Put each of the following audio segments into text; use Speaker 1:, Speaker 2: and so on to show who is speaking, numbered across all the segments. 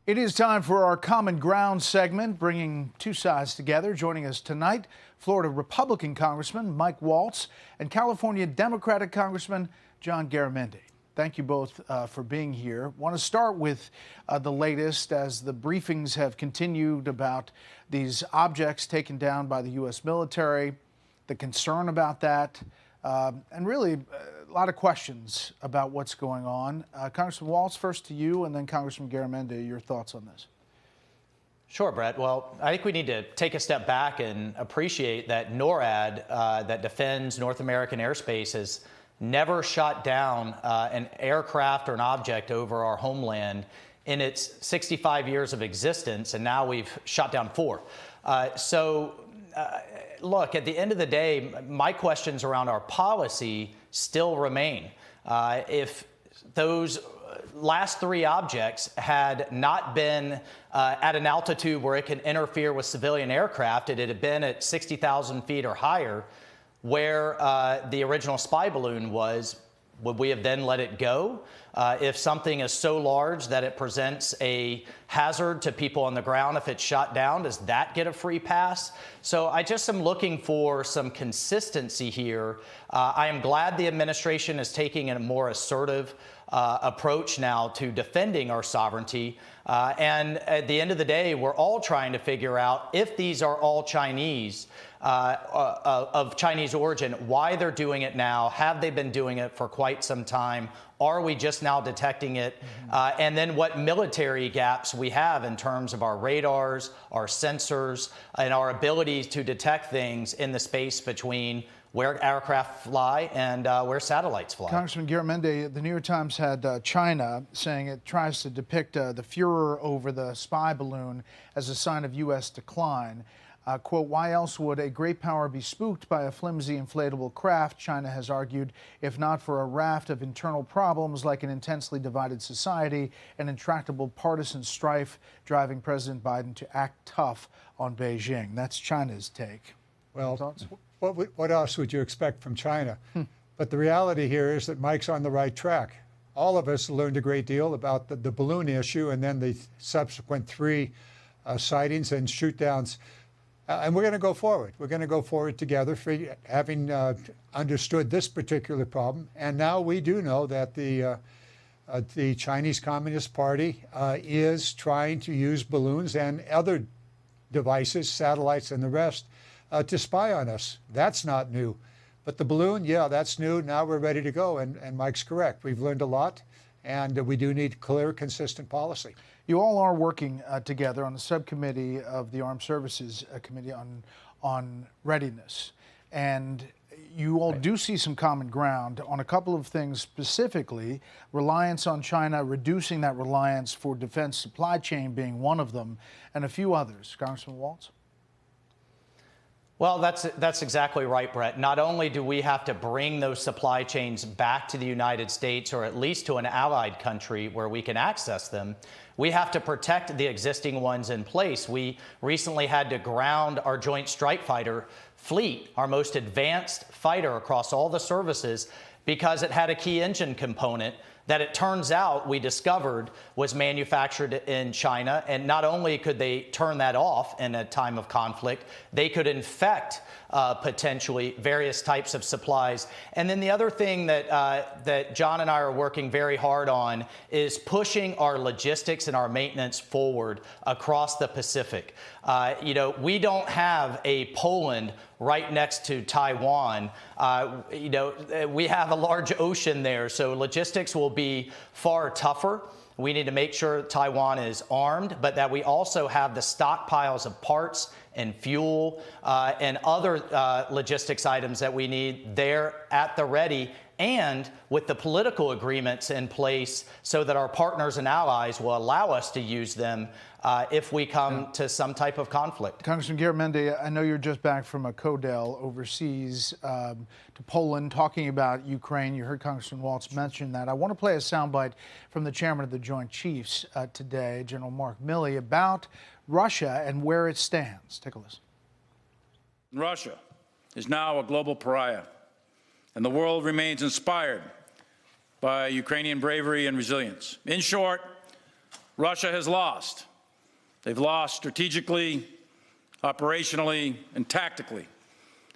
Speaker 1: It is time for our Common Ground segment, bringing two sides together. Joining us tonight, Florida Republican Congressman Mike Waltz and California Democratic Congressman John Garamendi. Thank you both for being here. Want to start with the latest as the briefings have continued about these objects taken down by the U.S. military, the concern about that, and really a lot of questions about what's going on. Congressman Waltz, first to you, and then Congressman Garamendi, your thoughts on this.
Speaker 2: Sure, Brett. Well, I think we need to take a step back and appreciate that NORAD, that defends North American airspace, has never shot down an aircraft or an object over our homeland in its 65 years of existence, and now we've shot down 4. Look, at the end of the day, my questions around our policy still remain. If those last 3 objects had not been at an altitude where it can interfere with civilian aircraft, it had been at 60,000 feet or higher, where the original spy balloon was, would we have then let it go? If something is so large that it presents a hazard to people on the ground, if it's shot down, does that get a free pass? So I just am looking for some consistency here. I am glad the administration is taking a more assertive approach now to defending our sovereignty. And at the end of the day, we're all trying to figure out if these are all Chinese, of Chinese origin, why they're doing it now. Have they been doing it for quite some time? Are we just now detecting it? And then what military gaps we have in terms of our radars, our sensors, and our ability to detect things in the space between where aircraft fly and where satellites fly.
Speaker 1: Congressman Garamendi, the New York Times had China saying it tries to depict the furor over the spy balloon as a sign of U.S. decline. Quote, why else would a great power be spooked by a flimsy inflatable craft, China has argued, if not for a raft of internal problems like an intensely divided society and intractable partisan strife driving President Biden to act tough on Beijing. That's China's take.
Speaker 3: Well, what else would you expect from China? But the reality here is that Mike's on the right track. All of us learned a great deal about the balloon issue and then the subsequent 3 sightings and shoot-downs. And we're going to go forward. We're going to go forward together, having understood this particular problem. And now we do know that the Chinese Communist Party is trying to use balloons and other devices, satellites and the rest, to spy on us. That's not new. But the balloon, yeah, that's new. Now we're ready to go. And Mike's correct. We've learned a lot, and we do need clear, consistent policy.
Speaker 1: You all are working together on the subcommittee of the Armed Services Committee on Readiness. And you all do see some common ground on a couple of things, specifically reliance on China, reducing that reliance for defense supply chain being one of them, and a few others. Congressman Waltz?
Speaker 2: Well, that's exactly right, Brett. Not only do we have to bring those supply chains back to the United States, or at least to an allied country where we can access them, we have to protect the existing ones in place. We recently had to ground our Joint Strike Fighter fleet, our most advanced fighter across all the services, because it had a key engine component that it turns out we discovered was manufactured in China. And not only could they turn that off in a time of conflict, they could infect potentially various types of supplies. And then the other thing that John and I are working very hard on is pushing our logistics and our maintenance forward across the Pacific. We don't have a Poland right next to Taiwan. We have a large ocean there, so logistics will be far tougher. We need to make sure Taiwan is armed, but that we also have the stockpiles of parts and fuel and other logistics items that we need there at the ready, and with the political agreements in place so that our partners and allies will allow us to use them if we come to some type of conflict.
Speaker 1: Congressman Garamendi, I know you're just back from a CODEL overseas to Poland talking about Ukraine. You heard Congressman Waltz mention that. I want to play a soundbite from the chairman of the Joint Chiefs today, General Mark Milley, about Russia and where it stands. Take a listen.
Speaker 4: Russia is now a global pariah, and the world remains inspired by Ukrainian bravery and resilience. In short, Russia has lost. They've lost strategically, operationally, and tactically,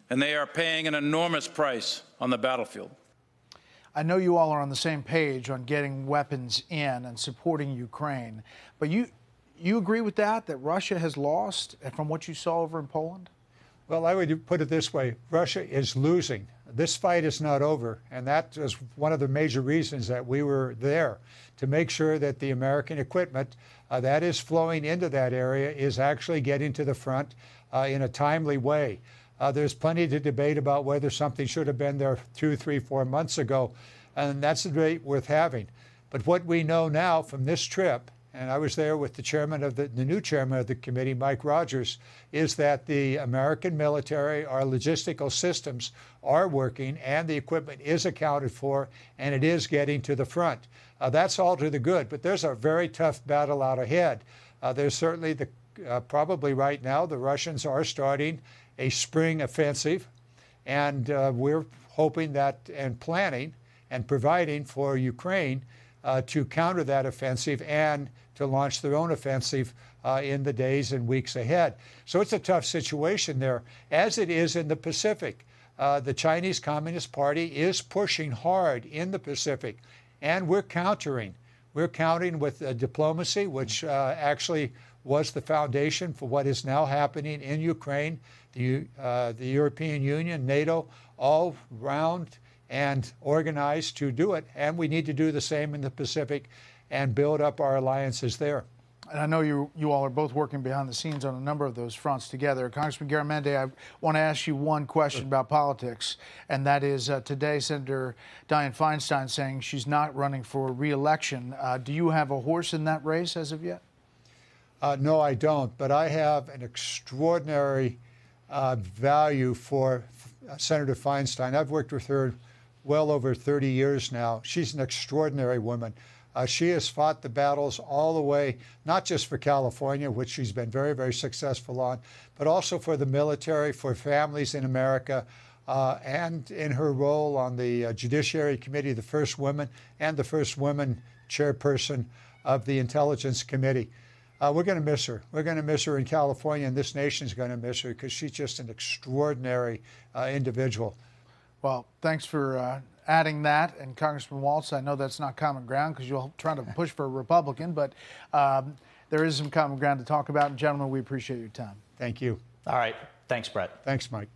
Speaker 4: and they are paying an enormous price on the battlefield.
Speaker 1: I know you all are on the same page on getting weapons in and supporting Ukraine, but you agree with that Russia has lost from what you saw over in Poland?
Speaker 3: Well, I would put it this way. Russia is losing. This fight is not over, and that is one of the major reasons that we were there, to make sure that the American equipment that is flowing into that area is actually getting to the front in a timely way. There's plenty to debate about whether something should have been there 2, 3, 4 months ago, and that's a debate worth having. But what we know now from this trip, and I was there with the chairman of the new chairman of the committee, Mike Rogers, is that the American military, our logistical systems are working and the equipment is accounted for and it is getting to the front. That's all to the good, but there's a very tough battle out ahead. There's certainly probably right now the Russians are starting a spring offensive, and we're hoping that and planning and providing for Ukraine to counter that offensive and to launch their own offensive in the days and weeks ahead. So it's a tough situation there, as it is in the Pacific. The Chinese Communist Party is pushing hard in the Pacific, and we're countering. We're countering with diplomacy, which actually was the foundation for what is now happening in Ukraine. The European Union, NATO, all round and organized to do it, and we need to do the same in the Pacific and build up our alliances there.
Speaker 1: And I know you all are both working behind the scenes on a number of those fronts together. Congressman Garamendi, I want to ask you one question about politics, and that is today Senator Dianne Feinstein saying she's not running for re-election. Do you have a horse in that race as of yet?
Speaker 3: No, I don't, but I have an extraordinary value for Senator Feinstein. I've worked with her well over 30 years now. She's an extraordinary woman. She has fought the battles all the way, not just for California, which she's been very, very successful on, but also for the military, for families in America, and in her role on the Judiciary Committee, the first woman, and the first woman chairperson of the Intelligence Committee. We're going to miss her. We're going to miss her in California, and this nation's going to miss her because she's just an extraordinary individual.
Speaker 1: Well, thanks for adding that. And Congressman Waltz, I know that's not common ground because you'll try to push for a Republican, but there is some common ground to talk about. And gentlemen, we appreciate your time.
Speaker 3: Thank you.
Speaker 2: All right. Thanks, Bret.
Speaker 3: Thanks, Mike.